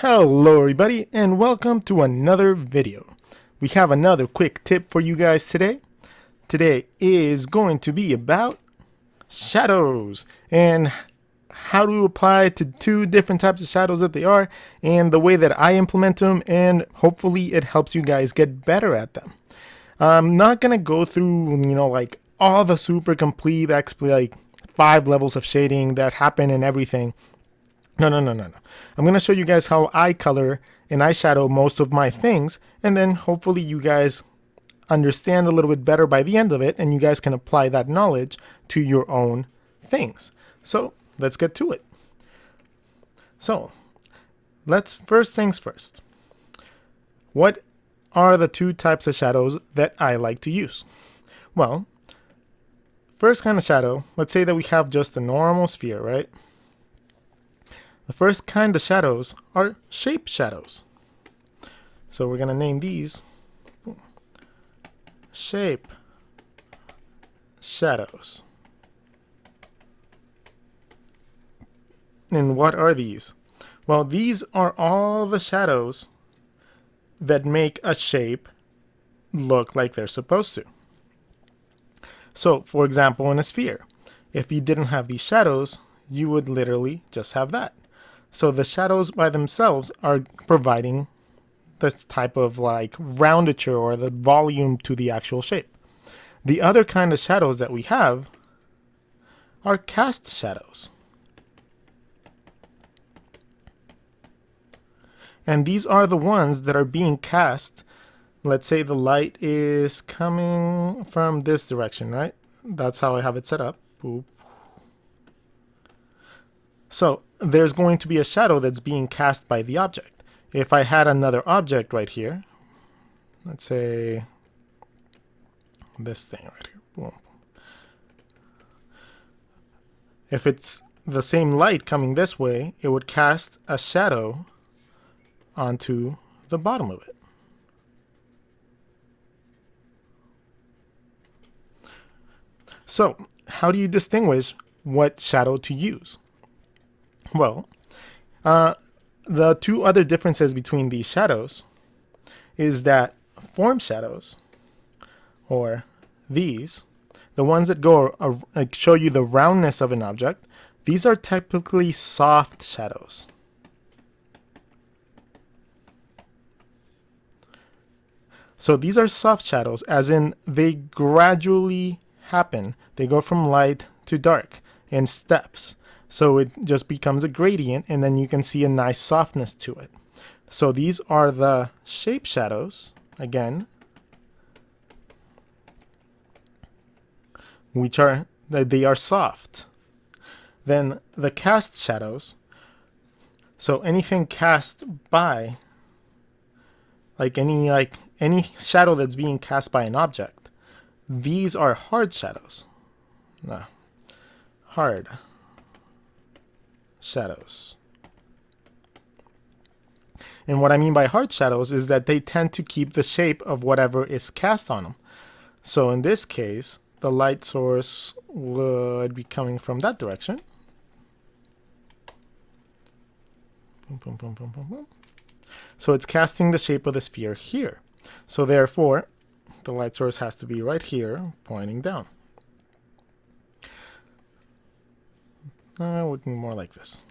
Hello everybody and welcome to another video. We have another quick tip for you guys today. Today is going to be about shadows and how to apply to two different types of shadows that they are and the way that I implement them, and hopefully it helps you guys get better at them. I'm not gonna go through like all the super complete like 5 levels of shading that happen and everything. No. I'm going to show you guys how I color and eyeshadow most of my things, and then hopefully you guys understand a little bit better by the end of it, and you guys can apply that knowledge to your own things. So let's get to it. So let's first things first. What are the two types of shadows that I like to use? Well, first kind of shadow, let's say that we have just a normal sphere, right? The first kind of shadows are shape shadows. So we're going to name these shape shadows. And what are these? Well, these are all the shadows that make a shape look like they're supposed to. So, for example, in a sphere, if you didn't have these shadows, you would literally just have that. So the shadows by themselves are providing this type of like roundature or the volume to the actual shape. The other kind of shadows that we have are cast shadows. And these are the ones that are being cast. Let's say the light is coming from this direction, right? That's how I have it set up. Boop. So there's going to be a shadow that's being cast by the object. If I had another object right here, let's say this thing right here. Boom. If it's the same light coming this way, it would cast a shadow onto the bottom of it. So how do you distinguish what shadow to use? Well, the two other differences between these shadows is that form shadows, or these, the ones that go like show you the roundness of an object, these are typically soft shadows. So these are soft shadows, as in they gradually happen. They go from light to dark in steps. So it just becomes a gradient, and then you can see a nice softness to it. So these are the shape shadows, again, which are, they are soft. Then the cast shadows, so anything cast by, like any shadow that's being cast by an object, these are hard shadows. No, hard shadows. And what I mean by hard shadows is that they tend to keep the shape of whatever is cast on them. So in this case, the light source would be coming from that direction. Boom, boom, boom, boom, boom, boom. So it's casting the shape of the sphere here. So therefore, the light source has to be right here, pointing down. Would be more like this.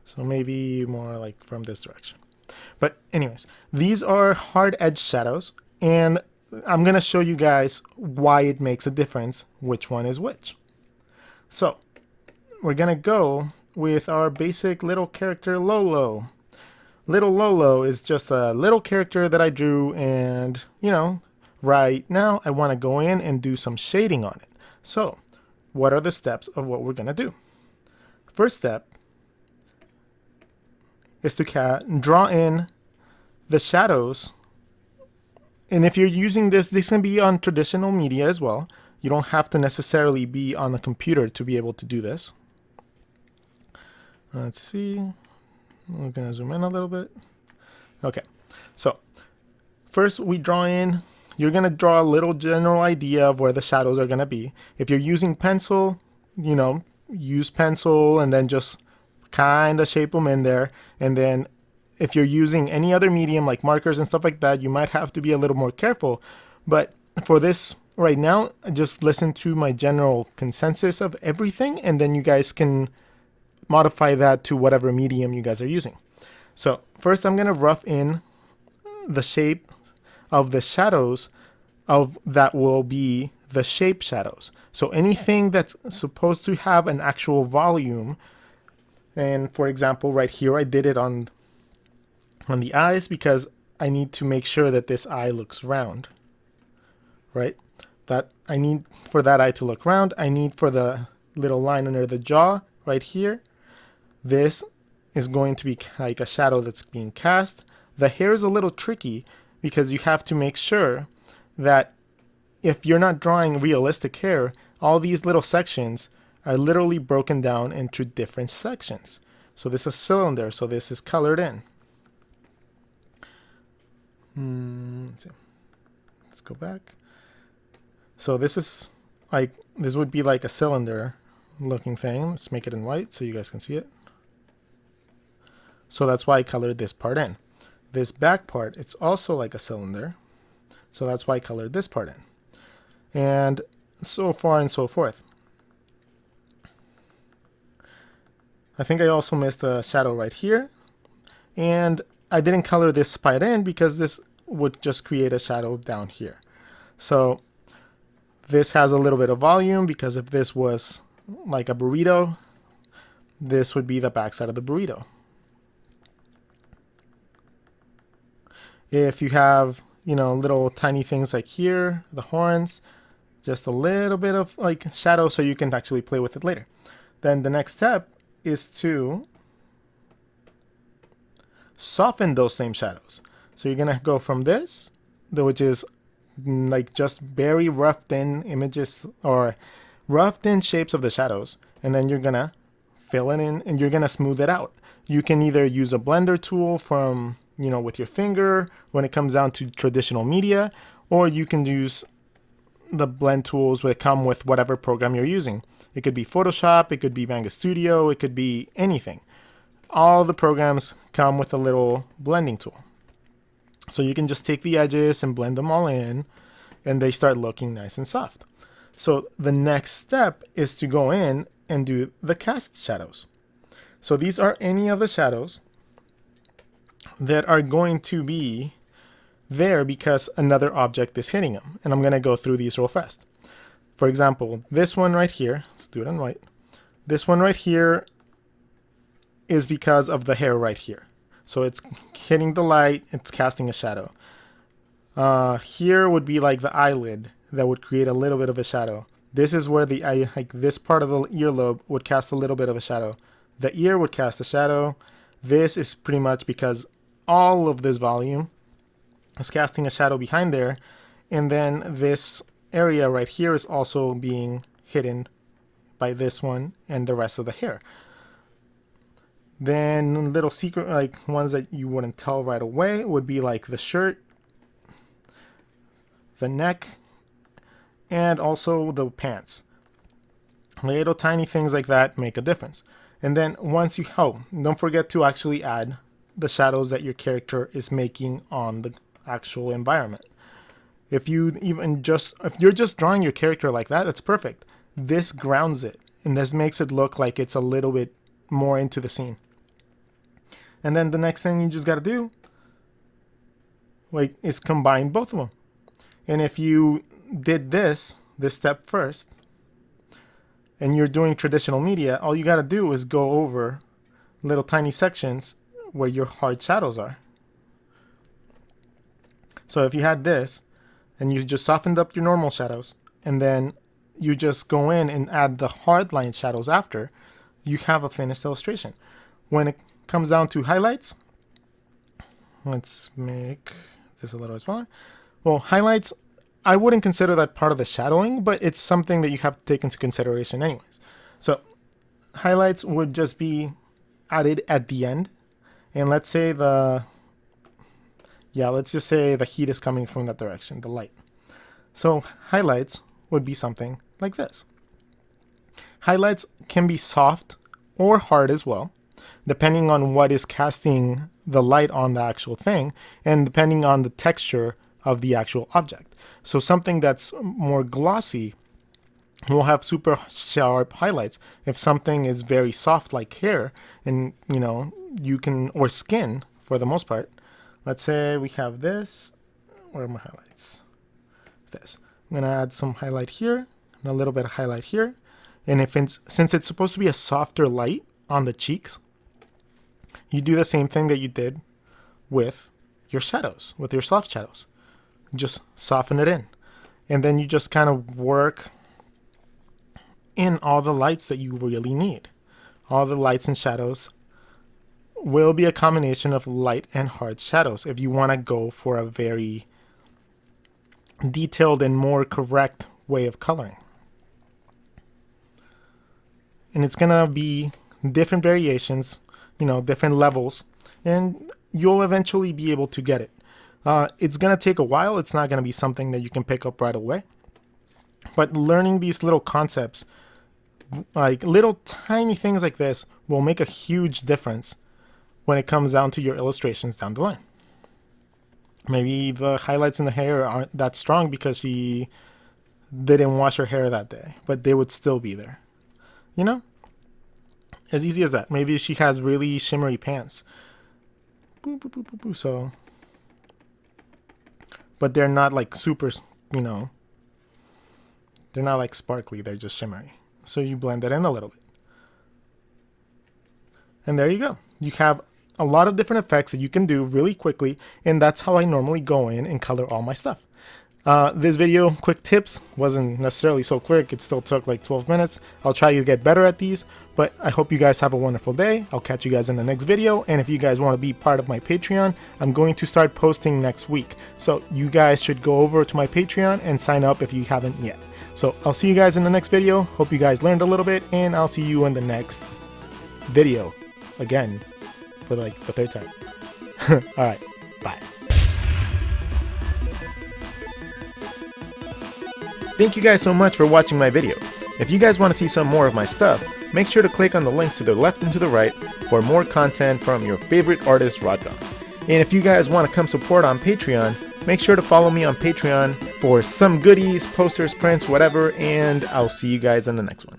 So maybe more like from this direction. But anyways, these are hard edge shadows, and I'm going to show you guys why it makes a difference which one is which. So we're going to go with our basic little character Lolo. Little Lolo is just a little character that I drew, and right now I want to go in and do some shading on it. So what are the steps of what we're going to do? First step is to draw in the shadows. And if you're using this can be on traditional media as well. You don't have to necessarily be on the computer to be able to do this. Let's see. We're going to zoom in a little bit. Okay. So first we draw in. You're going to draw a little general idea of where the shadows are going to be. If you're using pencil, use pencil and then just kind of shape them in there. And then if you're using any other medium like markers and stuff like that, you might have to be a little more careful. But for this right now, just listen to my general consensus of everything, and then you guys can modify that to whatever medium you guys are using. So first I'm going to rough in the shape of the shadows of that will be the shape shadows. So anything that's supposed to have an actual volume, and for example right here I did it on the eyes because I need to make sure that this eye looks round, right? That I need for that eye to look round. I need for the little line under the jaw right here. This is going to be like a shadow that's being cast. The hair is a little tricky because you have to make sure that if you're not drawing realistic hair, all these little sections are literally broken down into different sections. So this is a cylinder, so this is colored in. Let's see. Let's go back. So this is like, this would be like a cylinder looking thing. Let's make it in white so you guys can see it. So that's why I colored this part in. This back part, it's also like a cylinder. So that's why I colored this part in. And so far and so forth. I think I also missed a shadow right here. And I didn't color this part in because this would just create a shadow down here. So this has a little bit of volume because if this was like a burrito, this would be the backside of the burrito. If you have, you know, little tiny things like here, the horns, just a little bit of like shadow so you can actually play with it later. Then the next step is to soften those same shadows. So you're gonna go from this, which is like just very roughed in images or roughed in shapes of the shadows, and then you're gonna fill it in and you're gonna smooth it out. You can either use a blender tool from, you know, with your finger when it comes down to traditional media, or you can use the blend tools that come with whatever program you're using. It could be Photoshop, it could be Manga Studio, it could be anything. All the programs come with a little blending tool. So you can just take the edges and blend them all in, and they start looking nice and soft. So the next step is to go in and do the cast shadows. So these are any of the shadows that are going to be there because another object is hitting them. And I'm going to go through these real fast. For example, this one right here, let's do it on white. This one right here is because of the hair right here. So it's hitting the light, it's casting a shadow. Here would be like the eyelid that would create a little bit of a shadow. This is where the eye, like this part of the earlobe would cast a little bit of a shadow. The ear would cast a shadow. This is pretty much because all of this volume is casting a shadow behind there. And then this area right here is also being hidden by this one and the rest of the hair. Then little secret, like ones that you wouldn't tell right away would be like the shirt, the neck, and also the pants. Little tiny things like that make a difference. And then once you, don't forget to actually add the shadows that your character is making on the actual environment. If you're just drawing your character like that, that's perfect. This grounds it, and this makes it look like it's a little bit more into the scene. And then the next thing you just got to do, like, is combine both of them. And if you did this step first, and you're doing traditional media, all you got to do is go over little tiny sections where your hard shadows are. So if you had this, and you just softened up your normal shadows, and then you just go in and add the hard line shadows after, you have a finished illustration. When it comes down to highlights, let's make this a little smaller. Well, highlights, I wouldn't consider that part of the shadowing, but it's something that you have to take into consideration anyways. So highlights would just be added at the end. And let's say let's just say the heat is coming from that direction, the light. So highlights would be something like this. Highlights can be soft or hard as well. depending on what is casting the light on the actual thing, and depending on the texture of the actual object. So something that's more glossy will have super sharp highlights. If something is very soft like hair, and you can, or skin for the most part. Let's say we have this. Where are my highlights? This. I'm gonna add some highlight here and a little bit of highlight here. And since it's supposed to be a softer light on the cheeks, you do the same thing that you did with your shadows, with your soft shadows. Just soften it in. And then you just kind of work in all the lights that you really need. All the lights and shadows will be a combination of light and hard shadows if you want to go for a very detailed and more correct way of coloring. And it's going to be different variations, different levels, and you'll eventually be able to get it. It's going to take a while. It's not going to be something that you can pick up right away. But learning these little concepts, like little tiny things like this, will make a huge difference when it comes down to your illustrations down the line. Maybe the highlights in the hair aren't that strong because she didn't wash her hair that day, but they would still be there. As easy as that. Maybe she has really shimmery pants. So, but they're not like super, they're not like sparkly, they're just shimmery. So you blend it in a little bit. And there you go. You have a lot of different effects that you can do really quickly, and that's how I normally go in and color all my stuff. This video, quick tips, wasn't necessarily so quick. It still took like 12 minutes. I'll try to get better at these, but I hope you guys have a wonderful day. I'll catch you guys in the next video, and if you guys want to be part of my Patreon, I'm going to start posting next week. So you guys should go over to my Patreon and sign up if you haven't yet. So I'll see you guys in the next video. Hope you guys learned a little bit, and I'll see you in the next video again for like the third time. All right, bye. Thank you guys so much for watching my video. If you guys want to see some more of my stuff, make sure to click on the links to the left and to the right for more content from your favorite artist, Rodgon. And if you guys want to come support on Patreon, make sure to follow me on Patreon for some goodies, posters, prints, whatever, and I'll see you guys in the next one.